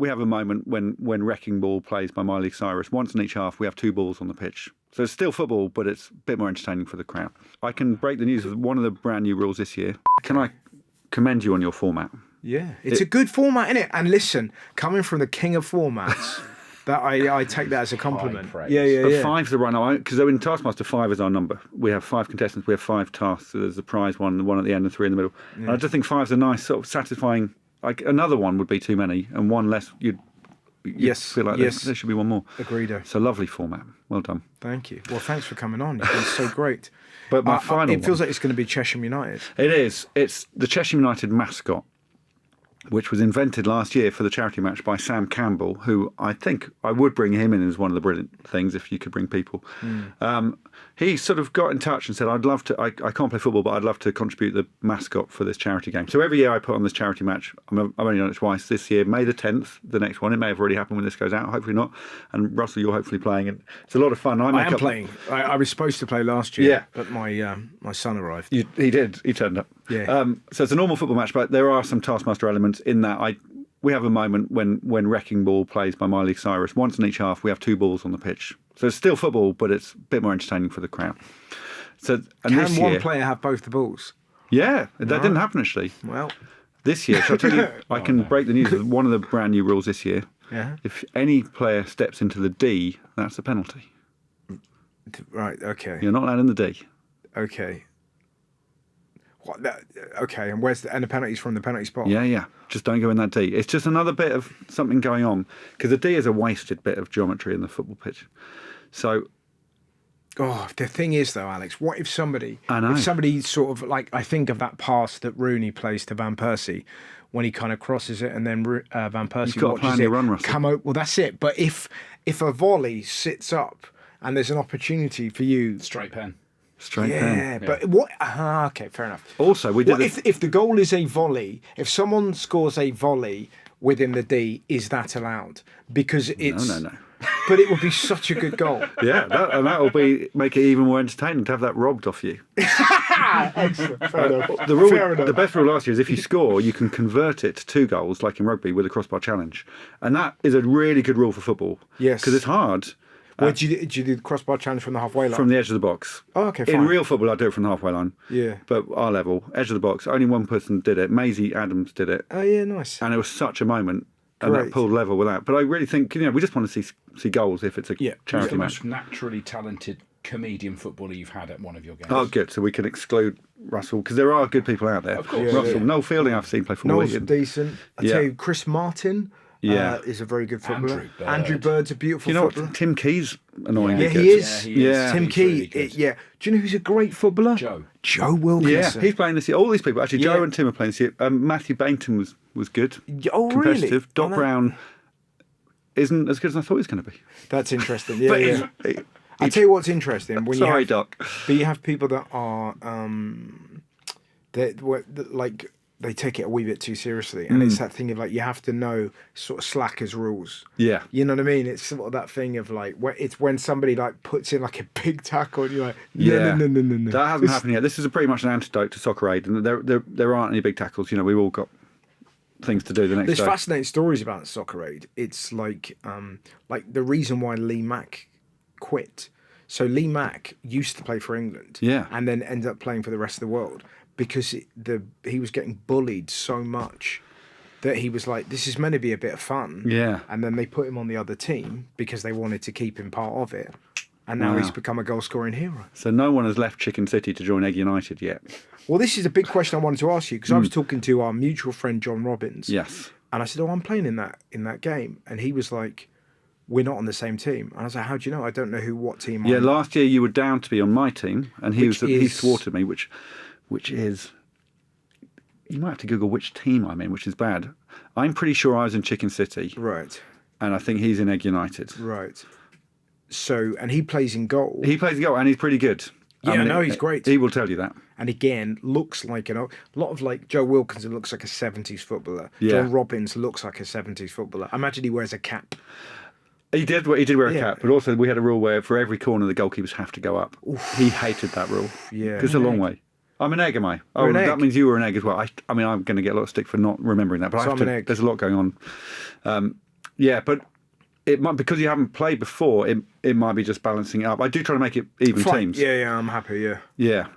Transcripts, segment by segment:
we have a moment when Wrecking Ball plays by Miley Cyrus. Once in each half, we have 2 balls on the pitch. So it's still football, but it's a bit more entertaining for the crowd. I can break the news with one of the brand new rules this year. Can I commend you on your format? Yeah, it's a good format, isn't it? And listen, coming from the king of formats, that I take that as a compliment. But 5's the run, because in Taskmaster, 5 is our number. We have 5 contestants, we have 5 tasks. So there's the prize one, the one at the end, and 3 in the middle. Yeah. And I just think 5's a nice sort of satisfying. Like another one would be too many, and one less you'd feel like there should be one more. Agreed. So lovely format. Well done. Thank you. Well, thanks for coming on. You've been so great. But my final it feels like it's going to be Chesham United. It is. It's the Chesham United mascot, which was invented last year for the charity match by Sam Campbell, who I think I would bring him in as one of the brilliant things if you could bring people. He sort of got in touch and said, I'd love to, I can't play football, but I'd love to contribute the mascot for this charity game. So every year I put on this charity match. I've only done it twice this year, May the 10th, the next one. It may have already happened when this goes out, hopefully not. And Russell, you're hopefully playing. And it's a lot of fun. I am playing. I was supposed to play last year, but my son arrived. He did. He turned up. Yeah. So it's a normal football match, but there are some Taskmaster elements in that. We have a moment when Wrecking Ball plays by Miley Cyrus. Once in each half, we have 2 balls on the pitch. So it's still football, but it's a bit more entertaining for the crowd. So, and Can one player have both the balls? Yeah, that didn't happen actually. Well, this year, so I'll tell you, I can break the news with one of the brand new rules this year. Yeah. If any player steps into the D, that's a penalty. Right. Okay. You're not allowed in the D. Okay. Okay, and the penalties from the penalty spot? Yeah. Just don't go in that D. It's just another bit of something going on, because the D is a wasted bit of geometry in the football pitch. So, the thing is though, Alex, what if somebody sort of like, I think of that pass that Rooney plays to Van Persie when he kind of crosses it, and then Van Persie watches it run, Russell. come out. Well, that's it. But if a volley sits up and there's an opportunity for you, straight pen. Yeah, but what? Okay, fair enough. Also, we did. If the goal is a volley, if someone scores a volley within the D, is that allowed? Because it's no. But it would be such a good goal. Yeah, that will make it even more entertaining to have that robbed off you. Excellent. Fair enough. The best rule last year is if you score, you can convert it to 2 goals, like in rugby with a crossbar challenge, and that is a really good rule for football. Yes, because it's hard. Did you do the crossbar challenge from the halfway line? From the edge of the box. Oh, okay, fine. In real football, I do it from the halfway line. Yeah. But our level, edge of the box, only one person did it. Maisie Adams did it. Oh, yeah, nice. And it was such a moment. And that pulled level with that. But I really think, we just want to see goals if it's a charity match. Who's the most naturally talented comedian footballer you've had at one of your games? Oh, good. So we can exclude Russell, because there are good people out there. Of course. Russell, Noel Fielding, I've seen play football. Noel's decent. I tell you, Chris Martin is a very good footballer. Andrew Bird's a beautiful footballer. What? Tim Key's annoying. Yeah, he is. Yeah, Tim Key. Really do you know who's a great footballer? Joe Wilkinson. Yeah, he's playing this year. All these people, actually, Joe and Tim are playing this year. Matthew Bainton was good. Oh, competitive. Really? Doc Brown isn't as good as I thought he was going to be. That's interesting. Yeah. I'll tell you what's interesting. When Doc. But you have people that are like they take it a wee bit too seriously, and it's that thing of like you have to know sort of slackers rules. Yeah, you know what I mean. It's sort of that thing of like it's when somebody like puts in like a big tackle, and you're like, no. That hasn't happened yet. This is pretty much an antidote to Soccer Aid, and there aren't any big tackles. We've all got things to do the next day. There's fascinating stories about Soccer Aid. It's like the reason why Lee Mack quit. So Lee Mack used to play for England, and then ended up playing for the rest of the world because he was getting bullied so much that he was like, this is meant to be a bit of fun. Yeah. And then they put him on the other team because they wanted to keep him part of it. And now he's become a goal-scoring hero. So no one has left Chicken City to join Egg United yet. Well, this is a big question I wanted to ask you, because I was talking to our mutual friend John Robbins. Yes. And I said, I'm playing in that game. And he was like, we're not on the same team. And I was like, how do you know? I don't know what team I'm on. Last year you were down to be on my team, and he thwarted me, which is... You might have to Google which team I'm in, which is bad. I'm pretty sure I was in Chicken City. Right. And I think he's in Egg United. Right. So, and he plays in goal. He plays in goal, and he's pretty good. Yeah, he's great. He will tell you that. And again, looks like a lot of like Joe Wilkinson looks like a 70s footballer. Yeah. John Robbins looks like a 70s footballer. I imagine he wears a cap. He did wear a cap, but also we had a rule where for every corner the goalkeepers have to go up. Oof. He hated that rule. Yeah. Because it's a long way. I'm an egg, am I? Oh, that means you were an egg as well. I mean, I'm going to get a lot of stick for not remembering that, but I'm an egg. There's a lot going on. Yeah, but it might, because you haven't played before, it might be just balancing it up. I do try to make it even teams. Yeah, I'm happy, yeah. Yeah.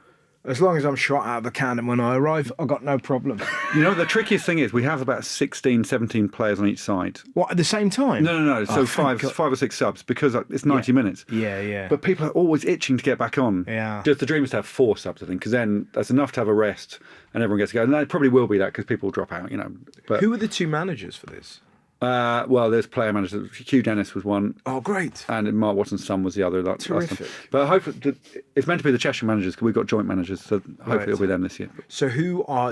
As long as I'm shot out of the cannon when I arrive, I've got no problem. You know, the trickiest thing is we have about 16, 17 players on each side. What, at the same time? No. So Oh, five or six subs, because it's 90 minutes. Yeah. But people are always itching to get back on. Yeah. Just the dream is to have 4 subs, I think, because then that's enough to have a rest and everyone gets to go. And there probably will be that because people will drop out, you know. But, Who are the 2 managers for this? well, there's player managers. Hugh Dennis was one. Oh, great. And Mark Watson's son was the other. Terrific. But hopefully, it's meant to be the Chesham managers because we've got joint managers, so hopefully it'll be them this year. So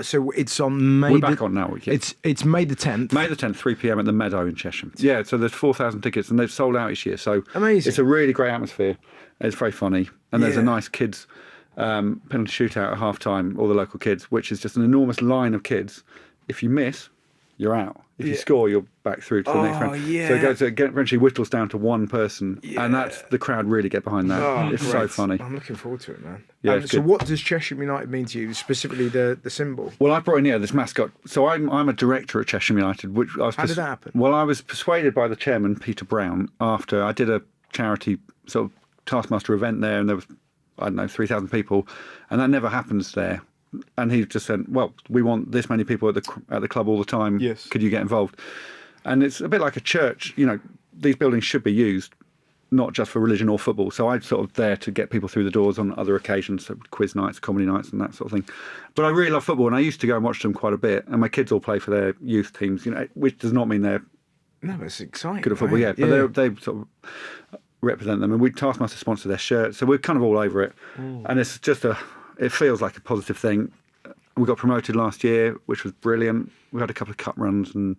so it's on May. We're back on now. It's May the 10th. May the 10th, 3 p.m. at the Meadow in Chesham. Yeah, so there's 4,000 tickets and they've sold out each year. So amazing. It's a really great atmosphere. It's very funny, and there's a nice kids penalty shootout at half time. All the local kids, which is just an enormous line of kids. If you miss, you're out. If you score, you're back through to the next round. Yeah. So it goes eventually whittles down to one person, and that's the crowd really get behind that. It's great. so funny. I'm looking forward to it, man. Yeah, So what does Chesham United mean to you, specifically the symbol? Well, I brought in this mascot. So I'm a director at Chesham United. Which I was How did that happen? Well, I was persuaded by the chairman, Peter Brown, after I did a charity sort of Taskmaster event there, and there was, I don't know, 3,000 people, and that never happens there. And he just said, well, we want this many people at the club all the time. Yes. Could you get involved? And it's a bit like a church. You know, these buildings should be used not just for religion or football. So I'm sort of there to get people through the doors on other occasions, so quiz nights, comedy nights, and that sort of thing. But I really love football, and I used to go and watch them quite a bit. And my kids all play for their youth teams, you know, which does not mean they're it's exciting. good at football, right? But they sort of represent them, and we Taskmaster sponsor their shirt, so we're kind of all over it. And it's just it feels like a positive thing. We got promoted last year, which was brilliant. We had a couple of cup runs, and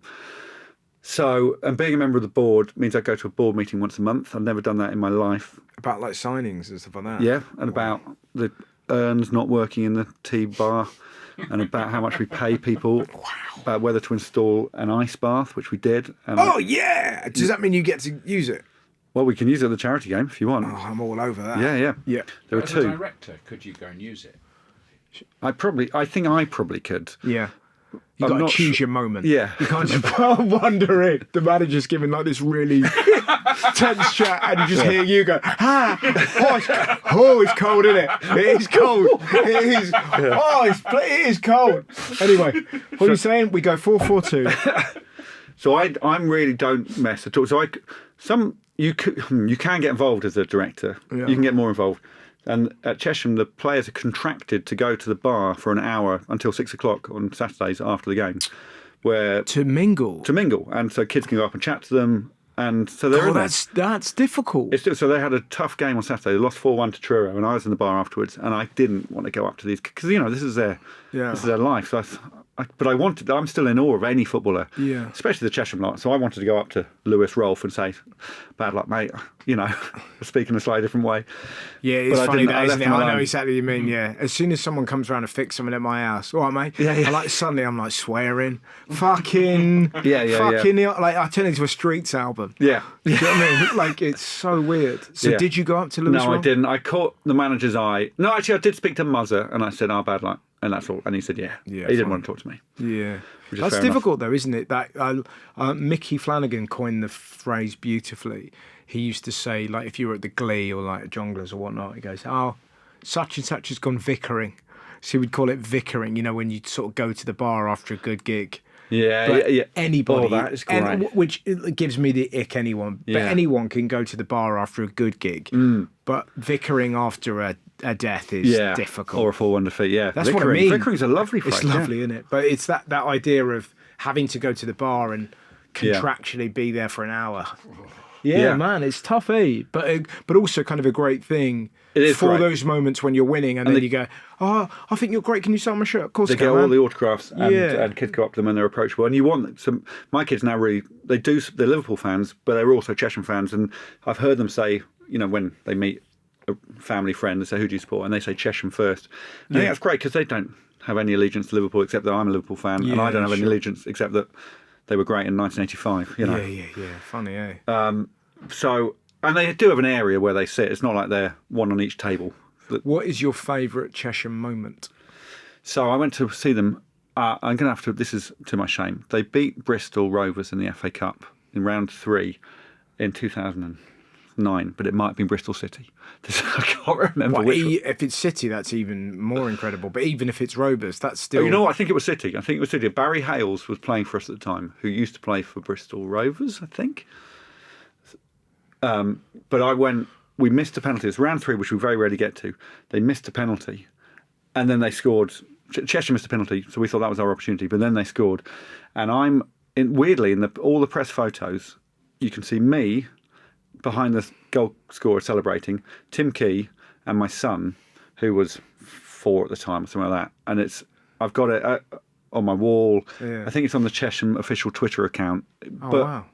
being a member of the board means I go to a board meeting once a month. I've never done that in my life. About like signings and stuff like that. Yeah, and about the urns not working in the tea bar, and about how much we pay people, about whether to install an ice bath, which we did. And yeah! Does that mean you get to use it? well, we can use it at the charity game if you want. Oh, I'm all over that. Yeah. There are As 2. a director, could you go and use it? I think I probably could. Yeah. You I'm got to not choose sure- your moment. Yeah. You can't just wonder it. The manager's giving like this really tense chat, and you just hear you go, it's cold, isn't it? It is cold. It is. It is cold. Anyway, what are you saying? We go 4-4-2. So I really don't mess at all. So you can get involved as a director. Yeah. You can get more involved. And at Chesham, the players are contracted to go to the bar for an hour until 6 o'clock on Saturdays after the game, To mingle. And so kids can go up and chat to them. And so they're in there. That's difficult. So they had a tough game on Saturday. They lost 4-1 to Truro, and I was in the bar afterwards, and I didn't want to go up to these because this is their life. So but I'm still in awe of any footballer, especially the Chesham lot. So I wanted to go up to Lewis Rolfe and say, "Bad luck, mate." Speak in a slightly different way. Yeah, it's funny that, isn't it? I know alone. exactly what you mean, yeah. As soon as someone comes around to fix something at my house, all right, mate? Yeah. Suddenly I'm like swearing. Fucking. Like, I turn into a Streets album. Yeah. Do you know what I mean? Like, it's so weird. So did you go up to Lewis No, Rolfe? I didn't. I caught the manager's eye. No, actually, I did speak to Muzzer, and I said, "Bad luck," and that's all. And he said, "Yeah." He didn't want to talk to me. Yeah. Which is That's fair difficult, though, isn't it? That Mickey Flanagan coined the phrase beautifully. He used to say, like, if you were at the Glee or like Jongleurs or whatnot, he goes, such and such has gone vicering. So he would call it vicering, when you sort of go to the bar after a good gig. Yeah. Anybody, Oh, that is great. which gives me the ick. Anyone, but anyone can go to the bar after a good gig. But vickering after a death is difficult. Or a 4-1 defeat. Yeah, That's what I mean. Vickering's a lovely phrase. It's lovely, isn't it? But it's that idea of having to go to the bar and contractually be there for an hour. Yeah, man, it's tough, eh? But also kind of a great thing. It is for great. those moments when you're winning, and then you go, "Oh, I think you're great. Can you sign my shirt?" Of course, They I can, get man. all the autographs, and kids go up to them and they're approachable. And you want some. My kids now they're Liverpool fans, but they're also Chesham fans. And I've heard them say, when they meet a family friend, they say, "Who do you support?" And they say Chesham first. And I think that's great because they don't have any allegiance to Liverpool except that I'm a Liverpool fan, and I don't have any allegiance except that they were great in 1985. Yeah. Funny, eh? And they do have an area where they sit. It's not like they're one on each table. What is your favourite Chesham moment? So I went to see them. I'm going to have to. This is to my shame. They beat Bristol Rovers in the FA Cup in round 3 in 2009, but it might have been Bristol City. I can't remember which one. If it's City, that's even more incredible. But even if it's Rovers, that's still... Oh, you know what? I think it was City. Barry Hales was playing for us at the time, who used to play for Bristol Rovers, I think. But we missed a penalty. It's round 3, which we very rarely get to. They missed a penalty, and then they scored. Chesham missed a penalty, so we thought that was our opportunity. But then they scored, and weirdly in all the press photos, you can see me behind the goal scorer celebrating, Tim Key, and my son, who was 4 at the time, or something like that. And I've got it on my wall. Yeah. I think it's on the Chesham official Twitter account. Oh, but wow.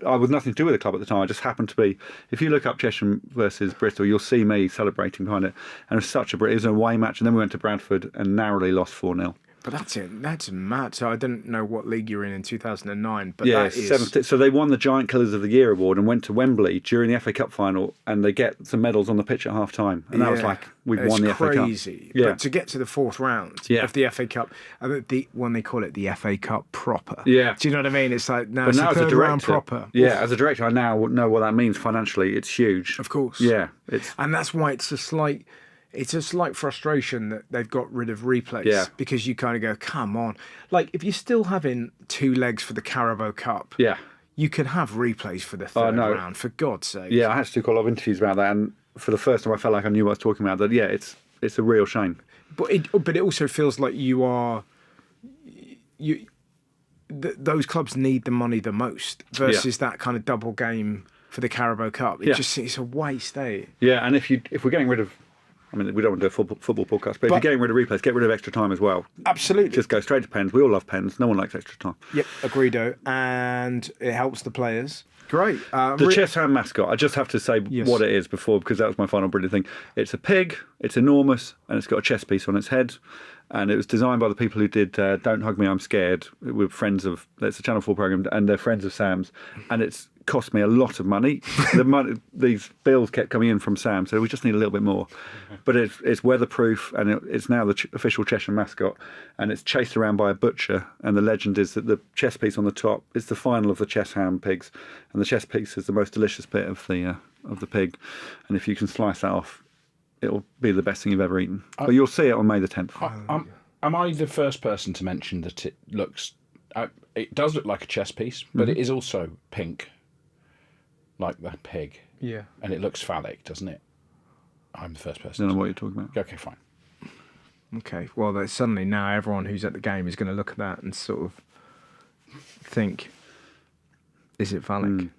I was nothing to do with the club at the time. I just happened to be. If you look up Chesham versus Bristol, you'll see me celebrating behind it. And it was it was an away match, and then we went to Bradford and narrowly lost 4-0. But that's it. That's mad. So I didn't know what league you were in 2009. But yeah, that is... So they won the Giant Killers of the Year award and went to Wembley during the FA Cup final, and they get some medals on the pitch at half time. And that was like, we've won the FA Cup. It's crazy. Yeah. But to get to the 4th round of the FA Cup, when they call it the FA Cup proper. Yeah. Do you know what I mean? It's like, now but it's now the as a 3rd round proper. Yeah, as a director, I now know what that means financially. It's huge. Of course. Yeah. And that's why it's a slight frustration that they've got rid of replays because you kind of go, come on. Like, if you're still having 2 legs for the Carabao Cup, you can have replays for the 3rd round, for God's sake. Yeah, I had to do quite a lot of interviews about that, and for the first time I felt like I knew what I was talking about. That, it's a real shame. But it also feels like those clubs need the money the most versus that kind of double game for the Carabao Cup. It's a waste, eh? Yeah, and if we're getting rid of... I mean, we don't want to do a football podcast, but if you're getting rid of replays, get rid of extra time as well. Absolutely. Just go straight to pens. We all love pens. No one likes extra time. Yep, agreedo. And it helps the players. Great. The Chesham mascot, I just have to say what it is because that was my final brilliant thing. It's a pig, it's enormous, and it's got a chess piece on its head. And it was designed by the people who did Don't Hug Me, I'm Scared. We're friends of... It's a Channel 4 programme, and they're friends of Sam's. And it's cost me a lot of money. These bills kept coming in from Sam, so we just need a little bit more. But it's weatherproof, and it's now the official Chesham mascot, and it's chased around by a butcher. And the legend is that the chess piece on the top is the final of the Chesham pigs, and the chess piece is the most delicious bit of the pig. And if you can slice that off, it'll be the best thing you've ever eaten. But you'll see it on May the 10th. Am I the first person to mention that it looks... it does look like a chess piece, but it is also pink, like the pig. Yeah. And it looks phallic, doesn't it? I'm the first person. I don't know what you're talking about. Okay, fine. Okay, well, suddenly now everyone who's at the game is going to look at that and sort of think, is it phallic?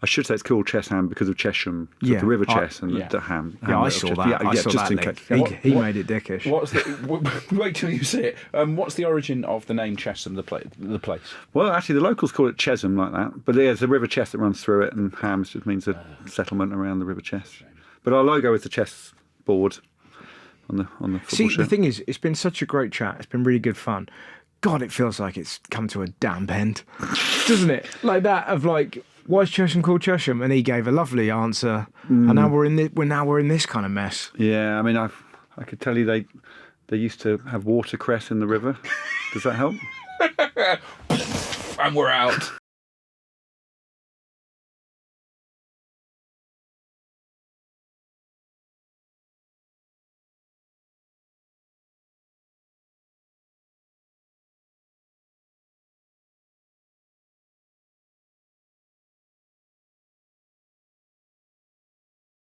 I should say it's called Chesham because of Chesham, the River Chess and the ham. Yeah, I saw that. I saw just that. in case. He made it dickish. Wait till you see it. What's the origin of the name Chesham, the place? Well, actually, the locals call it Chesham like that, but there's a River Chess that runs through it, and ham just means a settlement around the River Chess. But our logo is the chess board on the football shirt. The thing is, it's been such a great chat. It's been really good fun. God, it feels like it's come to a damp end, doesn't it? Like that of like, why is Chesham called Chesham? And he gave a lovely answer. And now we're in this kind of mess. Yeah, I mean, I could tell you they used to have watercress in the river. Does that help? And we're out.